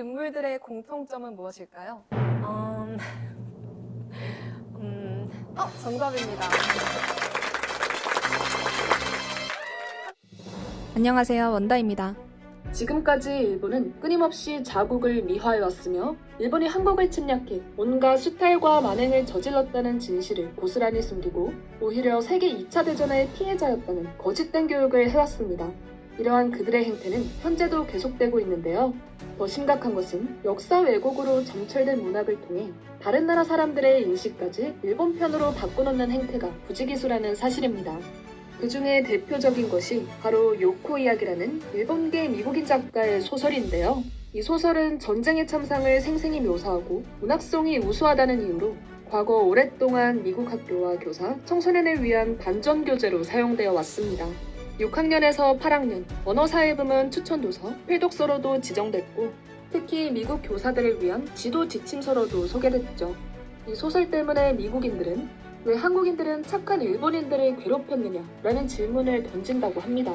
인물들의 공통점은 무엇일까요? 정답입니다. 안녕하세요, 원다입니다. 지금까지 일본은 끊임없이 자국을 미화해왔으며 일본이 한국을 침략해 온갖 수탈과 만행을 저질렀다는 진실을 고스란히 숨기고 오히려 세계 2차 대전의 피해자였다는 거짓된 교육을 해왔습니다. 이러한 그들의 행태는 현재도 계속되고 있는데요. 더 심각한 것은 역사 왜곡으로 점철된 문학을 통해 다른 나라 사람들의 인식까지 일본 편으로 바꿔놓는 행태가 부지기수라는 사실입니다. 그 중에 대표적인 것이 바로 요코 이야기라는 일본계 미국인 작가의 소설인데요. 이 소설은 전쟁의 참상을 생생히 묘사하고 문학성이 우수하다는 이유로 과거 오랫동안 미국 학교와 교사, 청소년을 위한 반전 교재로 사용되어 왔습니다. 6학년에서 8학년 언어사회 부문 추천도서, 필독서로도 지정됐고 특히 미국 교사들을 위한 지도 지침서로도 소개됐죠. 이 소설 때문에 미국인들은 왜 한국인들은 착한 일본인들을 괴롭혔느냐 라는 질문을 던진다고 합니다.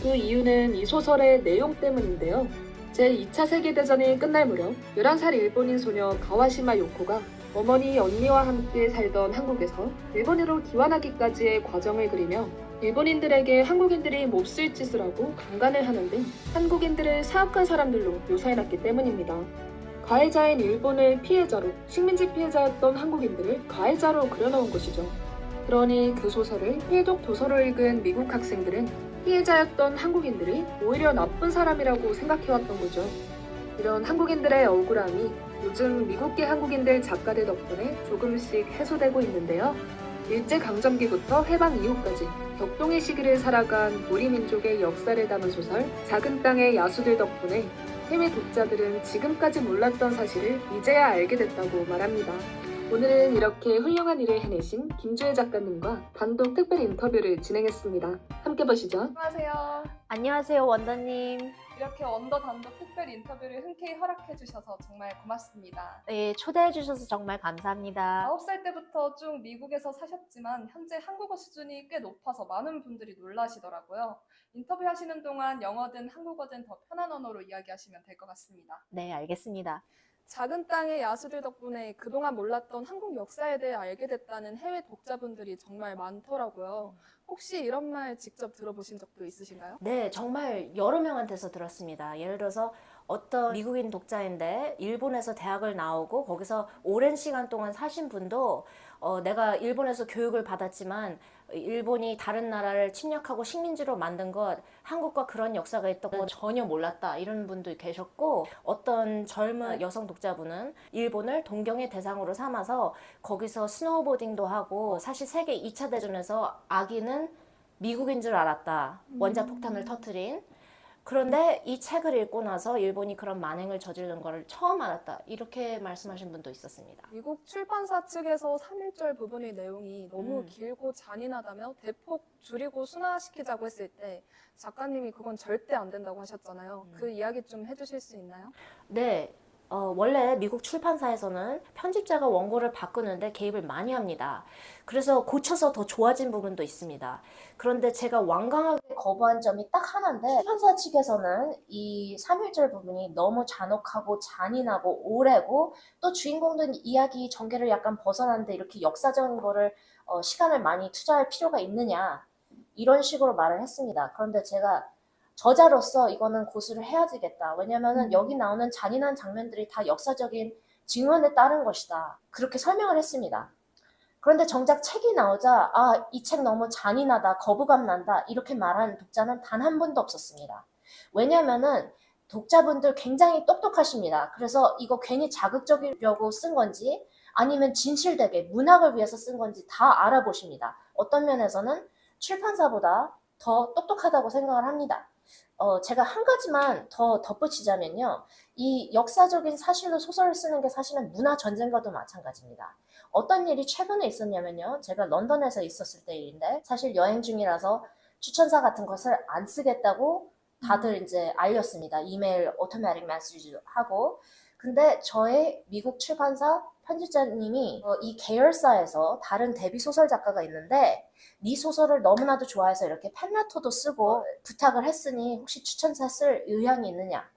그 이유는 이 소설의 내용 때문인데요. 제2차 세계대전이 끝날 무렵 11살 일본인 소녀 가와시마 요코가 어머니, 언니와 함께 살던 한국에서 일본으로 귀환하기까지의 과정을 그리며 일본인들에게 한국인들이 몹쓸 짓을 하고 강간을 하는 등 한국인들을 사악한 사람들로 묘사해놨기 때문입니다. 가해자인 일본을 피해자로, 식민지 피해자였던 한국인들을 가해자로 그려놓은 것이죠. 그러니 그 소설을 필독 도서로 읽은 미국 학생들은 피해자였던 한국인들이 오히려 나쁜 사람이라고 생각해왔던 거죠. 이런 한국인들의 억울함이 요즘 미국계 한국인들 작가들 덕분에 조금씩 해소되고 있는데요. 일제강점기부터 해방 이후까지 격동의 시기를 살아간 우리 민족의 역사를 담은 소설 작은 땅의 야수들 덕분에 해외 독자들은 지금까지 몰랐던 사실을 이제야 알게 됐다고 말합니다. 오늘은 이렇게 훌륭한 일을 해내신 김주혜 작가님과 단독 특별 인터뷰를 진행했습니다. 함께 보시죠. 안녕하세요. 안녕하세요, 원더님. 이렇게 언더 단독 특별 인터뷰를 흔쾌히 허락해 주셔서 정말 고맙습니다. 네, 초대해 주셔서 정말 감사합니다. 9살 때부터 쭉 미국에서 사셨지만 현재 한국어 수준이 꽤 높아서 많은 분들이 놀라시더라고요. 인터뷰하시는 동안 영어든 한국어든 더 편한 언어로 이야기하시면 될 것 같습니다. 네, 알겠습니다. 작은 땅의 야수들 덕분에 그동안 몰랐던 한국 역사에 대해 알게 됐다는 해외 독자분들이 정말 많더라고요. 혹시 이런 말 직접 들어보신 적도 있으신가요? 네, 정말 여러 명한테서 들었습니다. 예를 들어서 어떤 미국인 독자인데 일본에서 대학을 나오고 거기서 오랜 시간 동안 사신 분도 내가 일본에서 교육을 받았지만 일본이 다른 나라를 침략하고 식민지로 만든 것 한국과 그런 역사가 있다고 건 전혀 몰랐다 이런 분도 계셨고 어떤 젊은 여성 독자분은 일본을 동경의 대상으로 삼아서 거기서 스노우보딩도 하고 사실 세계 2차 대전에서 아기는 미국인 줄 알았다. 원자폭탄을 터뜨린. 그런데 이 책을 읽고 나서 일본이 그런 만행을 저지른 거를 처음 알았다. 이렇게 말씀하신 분도 있었습니다. 미국 출판사 측에서 3.1절 부분의 내용이 너무 길고 잔인하다며 대폭 줄이고 순화시키자고 했을 때 작가님이 그건 절대 안 된다고 하셨잖아요. 그 이야기 좀 해주실 수 있나요? 네. 원래 미국 출판사에서는 편집자가 원고를 바꾸는데 개입을 많이 합니다. 그래서 고쳐서 더 좋아진 부분도 있습니다. 그런데 제가 완강하게 거부한 점이 딱 하나인데 출판사 측에서는 이 3.1절 부분이 너무 잔혹하고 잔인하고 오래고 또 주인공들 이야기 전개를 약간 벗어나는데 이렇게 역사적인 거를 시간을 많이 투자할 필요가 있느냐 이런 식으로 말을 했습니다. 그런데 제가 저자로서 이거는 고수를 해야지겠다. 왜냐면은 여기 나오는 잔인한 장면들이 다 역사적인 증언에 따른 것이다. 그렇게 설명을 했습니다. 그런데 정작 책이 나오자 이 책 너무 잔인하다, 거부감 난다 이렇게 말하는 독자는 단 한 분도 없었습니다. 왜냐면은 독자분들 굉장히 똑똑하십니다. 그래서 이거 괜히 자극적이려고 쓴 건지 아니면 진실되게 문학을 위해서 쓴 건지 다 알아보십니다. 어떤 면에서는 출판사보다 더 똑똑하다고 생각을 합니다. 제가 한 가지만 더 덧붙이자면요. 이 역사적인 사실로 소설을 쓰는 게 사실은 문화 전쟁과도 마찬가지입니다. 어떤 일이 최근에 있었냐면요. 제가 런던에서 있었을 때 일인데 사실 여행 중이라서 추천사 같은 것을 안 쓰겠다고 다들 이제 알렸습니다. 이메일 오토매틱 메시지 하고. 근데 저의 미국 출판사 편집자님이 이 계열사에서 다른 데뷔 소설 작가가 있는데 네 소설을 너무나도 좋아해서 이렇게 팬레터도 쓰고 부탁을 했으니 혹시 추천사 쓸 의향이 있느냐.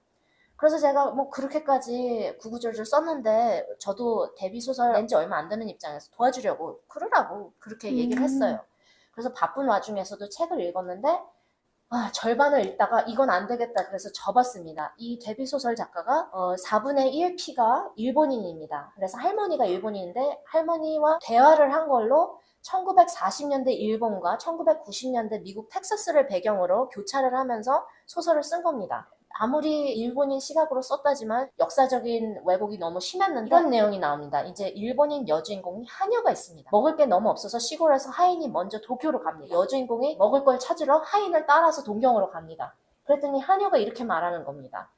그래서 제가 뭐 그렇게까지 구구절절 썼는데 저도 데뷔 소설 낸 지 얼마 안 되는 입장에서 도와주려고 그러라고 그렇게 얘기를 했어요. 그래서 바쁜 와중에서도 책을 읽었는데 절반을 읽다가 이건 안 되겠다 그래서 접었습니다. 이 데뷔 소설 작가가 4분의 1 피가 일본인입니다. 그래서 할머니가 일본인인데 할머니와 대화를 한 걸로 1940년대 일본과 1990년대 미국 텍사스를 배경으로 교차를 하면서 소설을 쓴 겁니다. 아무리 일본인 시각으로 썼다지만 역사적인 왜곡이 너무 심했는데 이런 내용이 나옵니다. 이제 일본인 여주인공이 하녀가 있습니다. 먹을 게 너무 없어서 시골에서 하인이 먼저 도쿄로 갑니다. 여주인공이 먹을 걸 찾으러 하인을 따라서 동경으로 갑니다. 그랬더니 하녀가 이렇게 말하는 겁니다.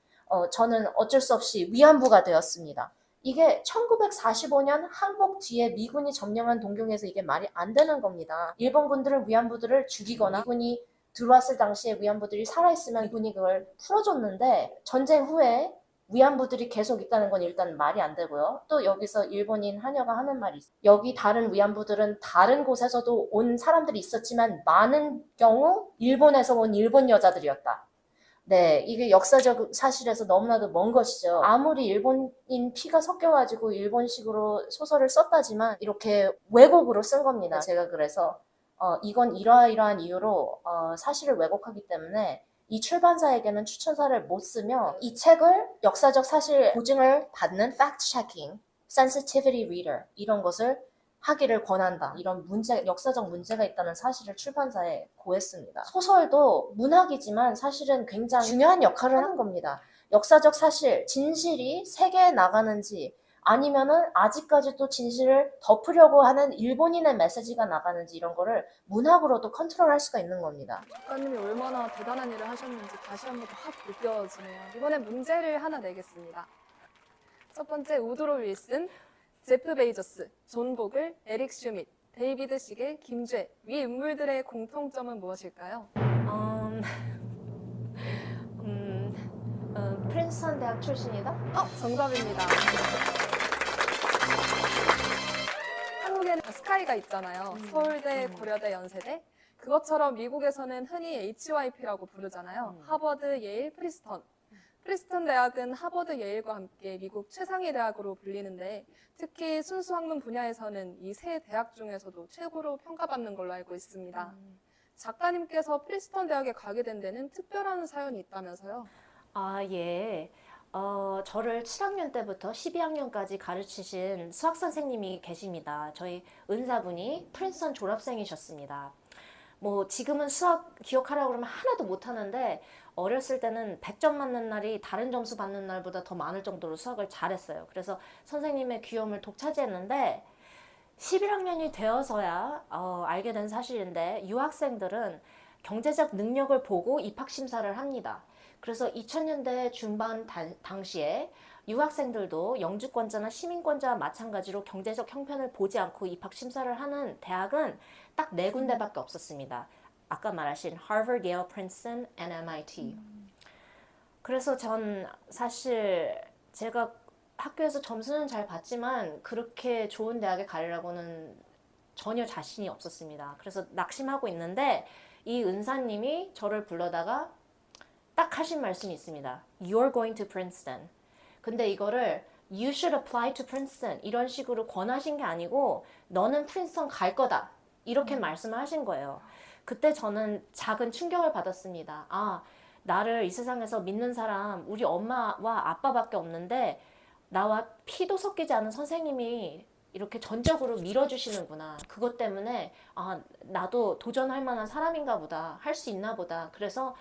저는 어쩔 수 없이 위안부가 되었습니다. 이게 1945년 항복 뒤에 미군이 점령한 동경에서 이게 말이 안 되는 겁니다. 일본군들은 위안부들을 죽이거나 미군이 들어왔을 당시에 위안부들이 살아있으면 미군이 그걸 풀어줬는데 전쟁 후에 위안부들이 계속 있다는 건 일단 말이 안 되고요. 또 여기서 일본인 하녀가 하는 말이 있어요. 여기 다른 위안부들은 다른 곳에서도 온 사람들이 있었지만 많은 경우 일본에서 온 일본 여자들이었다. 네, 이게 역사적 사실에서 너무나도 먼 것이죠. 아무리 일본인 피가 섞여가지고 일본식으로 소설을 썼다지만 이렇게 왜곡으로 쓴 겁니다. 제가 그래서 이건 이러이러한 이유로 사실을 왜곡하기 때문에 이 출판사에게는 추천사를 못 쓰며 이 책을 역사적 사실 보증을 받는 fact-checking, sensitivity reader 이런 것을 하기를 권한다. 이런 역사적 문제가 있다는 사실을 출판사에 고했습니다. 소설도 문학이지만 사실은 굉장히 중요한 역할을 하는 겁니다. 역사적 사실, 진실이 세계에 나가는지 아니면은 아직까지도 진실을 덮으려고 하는 일본인의 메시지가 나가는지 이런 거를 문학으로도 컨트롤할 수가 있는 겁니다. 작가님이 얼마나 대단한 일을 하셨는지 다시 한 번 더 확 느껴지네요. 이번엔 문제를 하나 내겠습니다. 첫 번째, 우드로 윌슨, 제프 베이저스, 존 보글, 에릭 슈밋, 데이비드 시겔, 김죄 위 인물들의 공통점은 무엇일까요? 프린스턴 대학 출신이다? 정답입니다. 한국에는 스카이가 있잖아요. 서울대, 고려대, 연세대. 그것처럼 미국에서는 흔히 HYP라고 부르잖아요. 하버드, 예일, 프리스턴. 프리스턴 대학은 하버드, 예일과 함께 미국 최상위 대학으로 불리는데 특히 순수 학문 분야에서는 이 세 대학 중에서도 최고로 평가받는 걸로 알고 있습니다. 작가님께서 프리스턴 대학에 가게 된 데는 특별한 사연이 있다면서요? 예. 저를 7학년 때부터 12학년까지 가르치신 수학 선생님이 계십니다. 저희 은사분이 프린스턴 졸업생이셨습니다. 뭐 지금은 수학 기억하라고 그러면 하나도 못하는데 어렸을 때는 100점 맞는 날이 다른 점수 받는 날보다 더 많을 정도로 수학을 잘했어요. 그래서 선생님의 귀염을 독차지했는데 11학년이 되어서야 알게 된 사실인데 유학생들은 경제적 능력을 보고 입학심사를 합니다. 그래서 2000년대 중반 당시에 유학생들도 영주권자나 시민권자와 마찬가지로 경제적 형편을 보지 않고 입학심사를 하는 대학은 딱 4군데밖에 없었습니다. 아까 말하신 Harvard, Yale, Princeton, and MIT. 그래서 전 사실 제가 학교에서 점수는 잘 봤지만 그렇게 좋은 대학에 가려고는 전혀 자신이 없었습니다. 그래서 낙심하고 있는데 이 은사님이 저를 불러다가 딱 하신 말씀이 있습니다. You're going to Princeton. 근데 이거를 You should apply to Princeton 이런 식으로 권하신 게 아니고 너는 프린스턴 갈 거다 이렇게 말씀을 하신 거예요. 그때 저는 작은 충격을 받았습니다. 나를 이 세상에서 믿는 사람 우리 엄마와 아빠밖에 없는데 나와 피도 섞이지 않은 선생님이 이렇게 전적으로 밀어주시는구나. 그것 때문에 나도 도전할 만한 사람인가 보다. 할 수 있나 보다. 그래서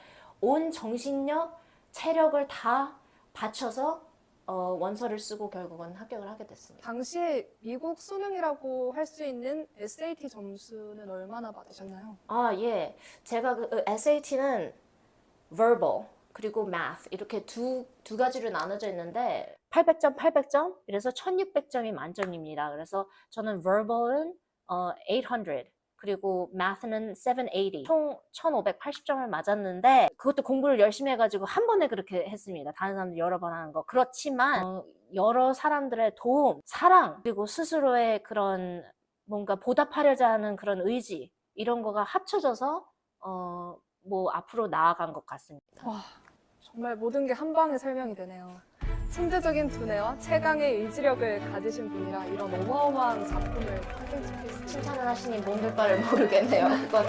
온 정신력, 체력을 다 바쳐서 원서를 쓰고 결국은 합격을 하게 됐습니다. 당시에 미국 수능이라고 할 수 있는 SAT 점수는 얼마나 받으셨나요? 예. 제가 그 SAT는 verbal 그리고 math 이렇게 두 가지로 나눠져 있는데 800점, 800점 이래서 1600점이 만점입니다. 그래서 저는 verbal은 800 그리고 math는 780 총 1580점을 맞았는데 그것도 공부를 열심히 해가지고 한 번에 그렇게 했습니다. 다른 사람들 여러 번 하는 거. 그렇지만 여러 사람들의 도움, 사랑 그리고 스스로의 그런 뭔가 보답하려자 하는 그런 의지 이런 거가 합쳐져서 뭐 앞으로 나아간 것 같습니다. 와, 정말 모든 게 한 방에 설명이 되네요. 천재적인 두뇌와 최강의 의지력을 가지신 분이라 이런 어마어마한 작품을 탄생시킬 수 있습니다. 칭찬을 하시니 몸둘 바를 모르겠네요. 그건